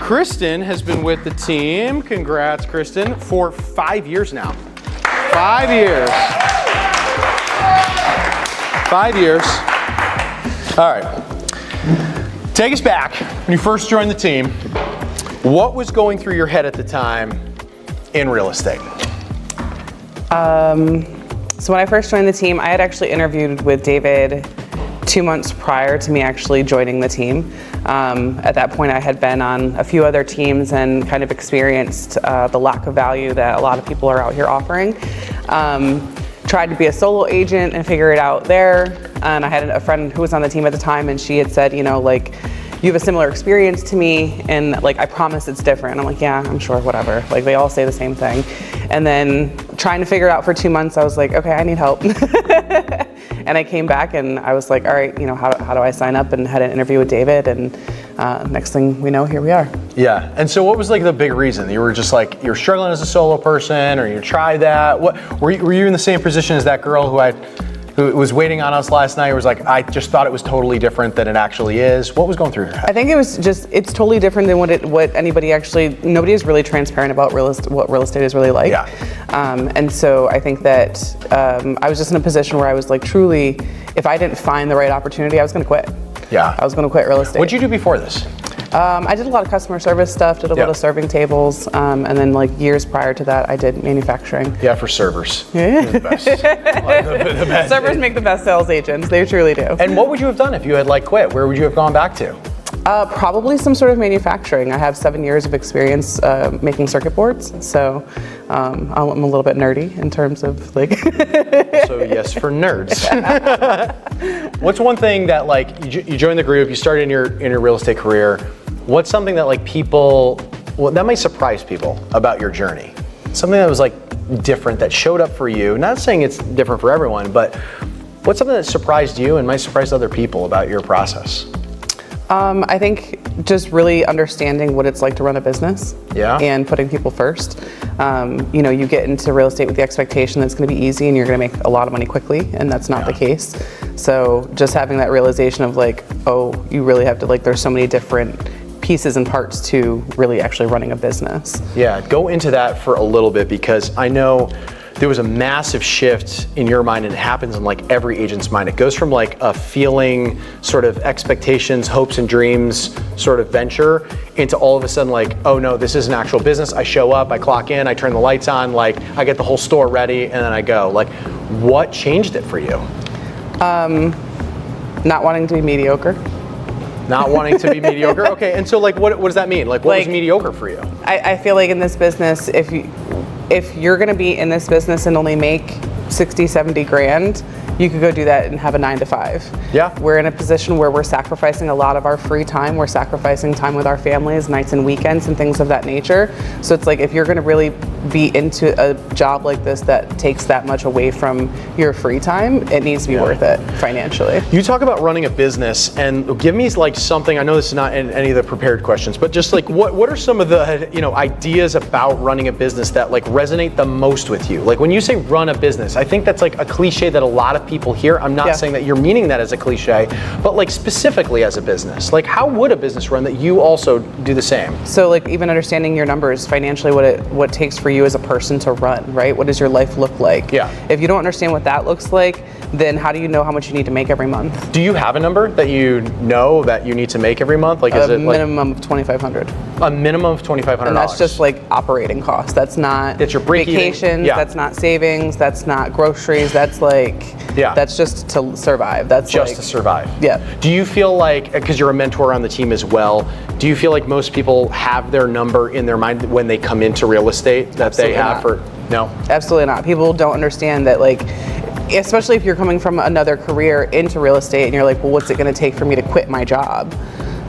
Kristen has been with the team, congrats Kristen, for 5 years now. 5 years. 5 years. All right. Take us back. When you first joined the team, what was going through your head at the time in real estate? So when I first joined the team, I had actually interviewed with David 2 months prior to me actually joining the team. At that point, I had been on a few other teams and kind of experienced the lack of value that a lot of people are out here offering. Tried to be a solo agent and figure it out there. And I had a friend who was on the team at the time, and she had said, you know, like, you have a similar experience to me, and like, I promise it's different. And I'm like, yeah, I'm sure, whatever. Like, they all say the same thing. And then trying to figure it out for 2 months, I was like, okay, I need help. And I came back and I was like, all right, you know, how do I sign up? And had an interview with David, and next thing we know, here we are. Yeah, and so what was like the big reason? You were just like, you're struggling as a solo person, or you tried that? What were you in the same position as that girl who was waiting on us last night? It was like, I just thought it was totally different than it actually is. What was going through your head? I think it was just, it's totally different than what anybody actually, nobody is really transparent about what real estate is really like. Yeah. And so I think that I was just in a position where I was like, truly, if I didn't find the right opportunity, I was gonna quit. Yeah. I was gonna quit real estate. What'd you do before this? I did a lot of customer service stuff, did a lot of serving tables, and then like years prior to that, I did manufacturing. Yeah, for servers. Yeah. The best. the best. Servers make the best sales agents, they truly do. And what would you have done if you had like quit? Where would you have gone back to? Probably some sort of manufacturing. I have 7 years of experience making circuit boards, so I'm a little bit nerdy in terms of like. So yes, for nerds. What's one thing that like you joined the group, you started in your real estate career? What's something that like people, well, that might surprise people about your journey? Something that was like different that showed up for you. Not saying it's different for everyone, but what's something that surprised you and might surprise other people about your process? I think just really understanding what it's like to run a business. Yeah. And putting people first. You know, you get into real estate with the expectation that it's going to be easy and you're going to make a lot of money quickly, and that's not the case. So just having that realization of like, oh, you really have to, like, there's so many different pieces and parts to really actually running a business. Yeah, go into that for a little bit, because I know there was a massive shift in your mind, and it happens in like every agent's mind. It goes from like a feeling, sort of expectations, hopes and dreams sort of venture, into all of a sudden like, oh no, this is an actual business. I show up, I clock in, I turn the lights on, like I get the whole store ready, and then I go. Like, what changed it for you? Not wanting to be mediocre. Not wanting to be mediocre? Okay, and so like what does that mean? Like, what was mediocre for you? I feel like in this business, if you're gonna be in this business and only make 60, 70 grand, you could go do that and have a 9 to 5. Yeah. We're in a position where we're sacrificing a lot of our free time. We're sacrificing time with our families, nights and weekends and things of that nature. So it's like, if you're gonna really be into a job like this that takes that much away from your free time, it needs to be worth it financially. You talk about running a business, and give me like something, I know this is not in any of the prepared questions, but just like what are some of the, you know, ideas about running a business that like resonate the most with you? Like when you say run a business, I think that's like a cliche that a lot of people hear. I'm not saying that you're meaning that as a cliche, but like specifically as a business, like how would a business run that you also do the same? So like even understanding your numbers financially, what it takes for you as a person to run, right? What does your life look like? Yeah. If you don't understand what that looks like, then how do you know how much you need to make every month? Do you have a number that you know that you need to make every month? Like, is it minimum of $2,500. A minimum of $2,500. And that's just like operating costs. That's not it's your vacations. That's not savings. That's not groceries. That's like that's just to survive. That's just like, to survive. Yeah. Do you feel like, because you're a mentor on the team as well, do you feel like most people have their number in their mind when they come into real estate that Absolutely they have not. No? Absolutely not. People don't understand that, like, especially if you're coming from another career into real estate and you're like, well, what's it going to take for me to quit my job?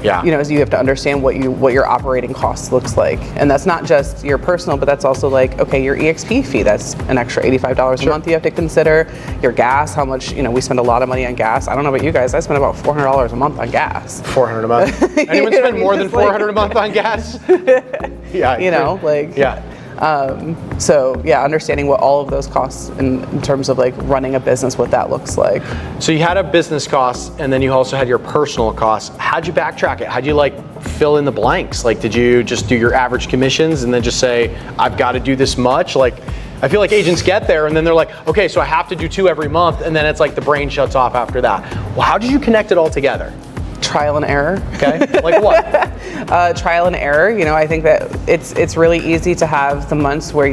Yeah. You know, so you have to understand what your operating costs looks like. And that's not just your personal, but that's also like, okay, your EXP fee, that's an extra $85 a month you have to consider. Your gas, how much, you know, we spend a lot of money on gas. I don't know about you guys, I spend about $400 a month on gas. $400 a month? Anyone spend more than $400 a month on gas? Yeah. You know, like. Yeah. So yeah, understanding what all of those costs in terms of like running a business, what that looks like. So you had a business cost, and then you also had your personal costs. How'd you backtrack it? How'd you like fill in the blanks? Like, did you just do your average commissions and then just say, I've got to do this much? Like, I feel like agents get there and then they're like, okay, so I have to do 2 every month, and then it's like the brain shuts off after that. Well, how did you connect it all together? Trial and error. Okay, like what? Trial and error. You know, I think that it's really easy to have the months where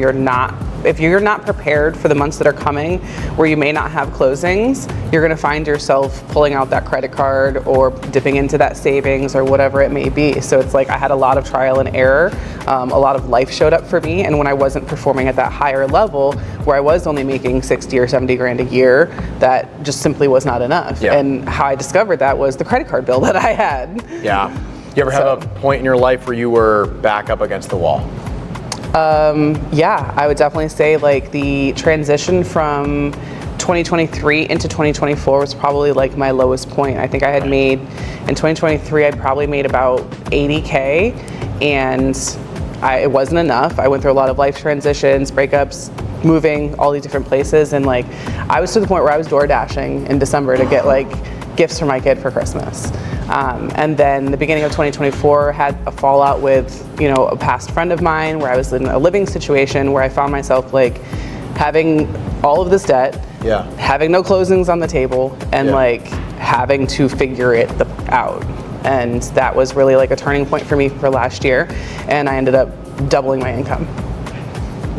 if you're not prepared for the months that are coming, where you may not have closings, you're going to find yourself pulling out that credit card or dipping into that savings or whatever it may be. So it's like I had a lot of trial and error. A lot of life showed up for me, and when I wasn't performing at that higher level, where I was only making 60 or 70 grand a year, that just simply was not enough. Yeah. And how I discovered that was the credit card bill that I had. Yeah. You ever have a point in your life where you were back up against the wall? Yeah, I would definitely say like the transition from 2023 into 2024 was probably like my lowest point. I think I had made, in 2023, I probably made about 80K, and it wasn't enough. I went through a lot of life transitions, breakups, moving, all these different places, and like I was to the point where I was door dashing in December to get like gifts for my kid for Christmas. And then the beginning of 2024 had a fallout with, you know, a past friend of mine where I was in a living situation where I found myself like having all of this debt, having no closings on the table, and like having to figure it out. And that was really like a turning point for me for last year, and I ended up doubling my income.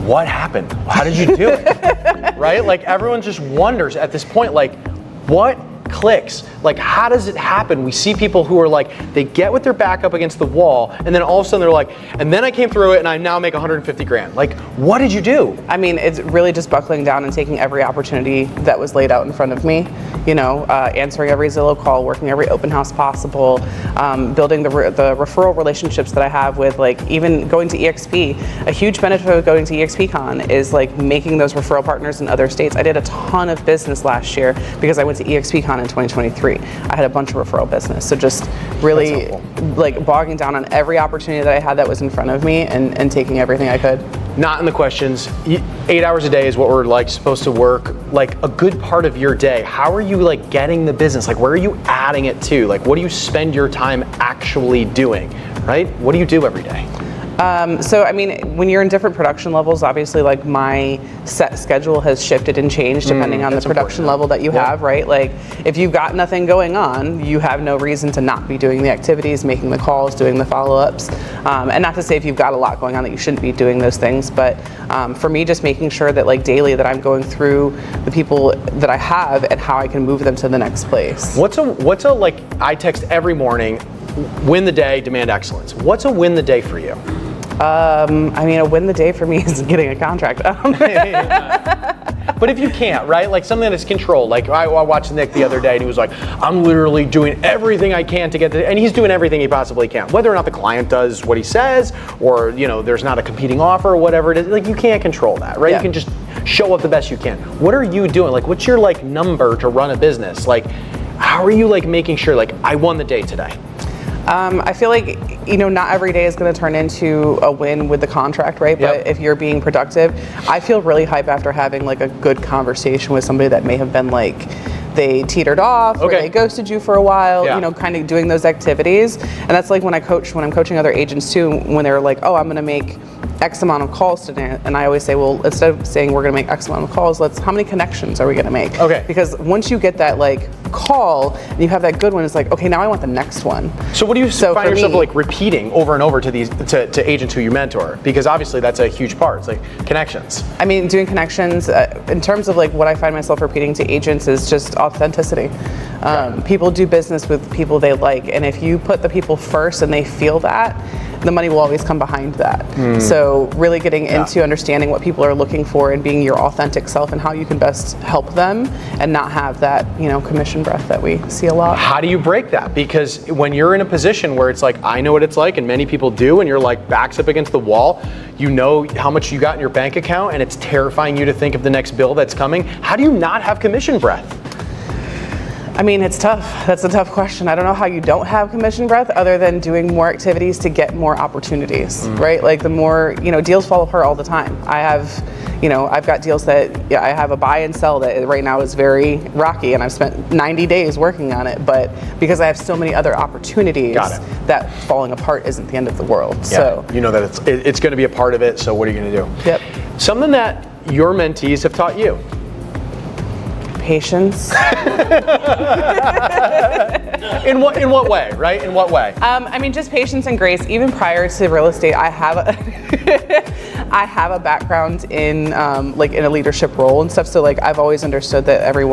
What happened? How did you do it? Right? Like everyone just wonders at this point, like, what clicks? Like, how does it happen? We see people who are like, they get with their back up against the wall, and then all of a sudden they're like, and then I came through it and I now make 150 grand. Like, what did you do? I mean, it's really just buckling down and taking every opportunity that was laid out in front of me. You know, answering every Zillow call, working every open house possible, building the referral relationships that I have with, like, even going to EXP. A huge benefit of going to EXPCon is like making those referral partners in other states. I did a ton of business last year because I went to EXPCon in 2023. I had a bunch of referral business. So just really like bogging down on every opportunity that I had that was in front of me and taking everything I could. Not in the questions. 8 hours a day is what we're like supposed to work. Like a good part of your day. How are you like getting the business? Like where are you adding it to? Like what do you spend your time actually doing? Right? What do you do every day? So, I mean, when you're in different production levels, obviously, like my set schedule has shifted and changed depending on the production level that you have, right? Like, if you've got nothing going on, you have no reason to not be doing the activities, making the calls, doing the follow-ups. And not to say if you've got a lot going on that you shouldn't be doing those things, but for me, just making sure that like daily that I'm going through the people that I have and how I can move them to the next place. What's a like, I text every morning, win the day, demand excellence. What's a win the day for you? I mean, a win the day for me is getting a contract. But if you can't, right? Like something that's controlled. Like I watched Nick the other day and he was like, I'm literally doing everything I can to get to, and he's doing everything he possibly can. Whether or not the client does what he says, or, you know, there's not a competing offer or whatever it is, like you can't control that, right? You can just show up the best you can. What are you doing? Like what's your like number to run a business? Like how are you like making sure like I won the day today? I feel like, you know, not every day is going to turn into a win with the contract, right? But if you're being productive, I feel really hype after having like a good conversation with somebody that may have been like, they teetered off or they ghosted you for a while, you know, kind of doing those activities. And that's like when I'm coaching other agents too, when they're like, oh, I'm going to make X amount of calls today. And I always say, well, instead of saying we're going to make X amount of calls, how many connections are we going to make? Because once you get that like call and you have that good one, it's like, okay, now I want the next one. So what do you find yourself like repeating over and over to these to agents who you mentor? Because obviously that's a huge part. It's like connections. I mean, doing connections in terms of like what I find myself repeating to agents is just authenticity. People do business with people they like, and if you put the people first and they feel that, the money will always come behind that. So really getting into understanding what people are looking for and being your authentic self and how you can best help them and not have that, you know, commission breath that we see a lot. How do you break that? Because when you're in a position where it's like, I know what it's like, and many people do, and you're like backs up against the wall, you know how much you got in your bank account, and it's terrifying you to think of the next bill that's coming. How do you not have commission breath? I mean, it's tough. That's a tough question. I don't know how you don't have commission breath other than doing more activities to get more opportunities, right? Like the more, deals fall apart all the time. I've got deals that I have a buy and sell that right now is very rocky, and I've spent 90 days working on it, but because I have so many other opportunities, that falling apart isn't the end of the world. Yeah, So you know that it's going to be a part of it, so what are you going to do? Yep. Something that your mentees have taught you. Patience. In what way, right? In what way? I mean, just patience and grace. Even prior to real estate, I have a background in in a leadership role and stuff. So like I've always understood that every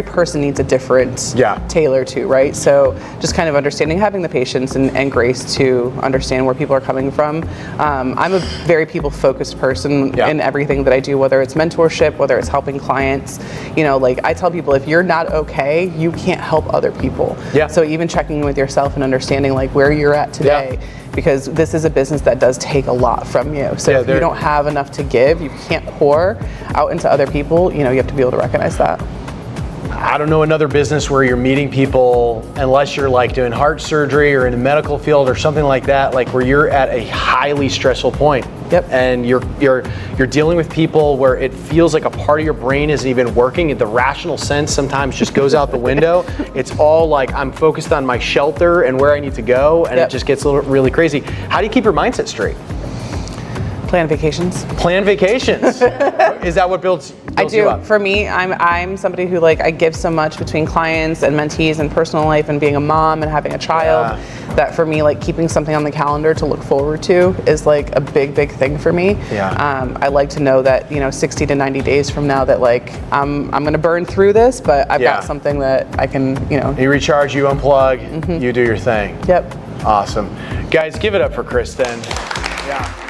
person needs a different tailor to, right? So just kind of understanding, having the patience and grace to understand where people are coming from. I'm a very people-focused person in everything that I do, whether it's mentorship, whether it's helping clients. I tell people, if you're not okay, you can't help other people. Yeah. So even checking with yourself and understanding where you're at today, because this is a business that does take a lot from you. So if you don't have enough to give, you can't pour out into other people, you have to be able to recognize that. I don't know another business where you're meeting people, unless you're doing heart surgery or in the medical field or something like that, where you're at a highly stressful point. Yep. And you're dealing with people where it feels like a part of your brain isn't even working. The rational sense sometimes just goes out the window. It's all I'm focused on my shelter and where I need to go, and it just gets really crazy. How do you keep your mindset straight? Plan vacations. Plan vacations. Is that what builds I do. you up? For me, I'm somebody who I give so much between clients and mentees and personal life and being a mom and having a child that for me, keeping something on the calendar to look forward to is a big thing for me. Yeah. I like to know that 60 to 90 days from now that I'm going to burn through this, but I've got something that I can You recharge, you unplug, you do your thing. Yep. Awesome. Guys, give it up for Kristen. Yeah.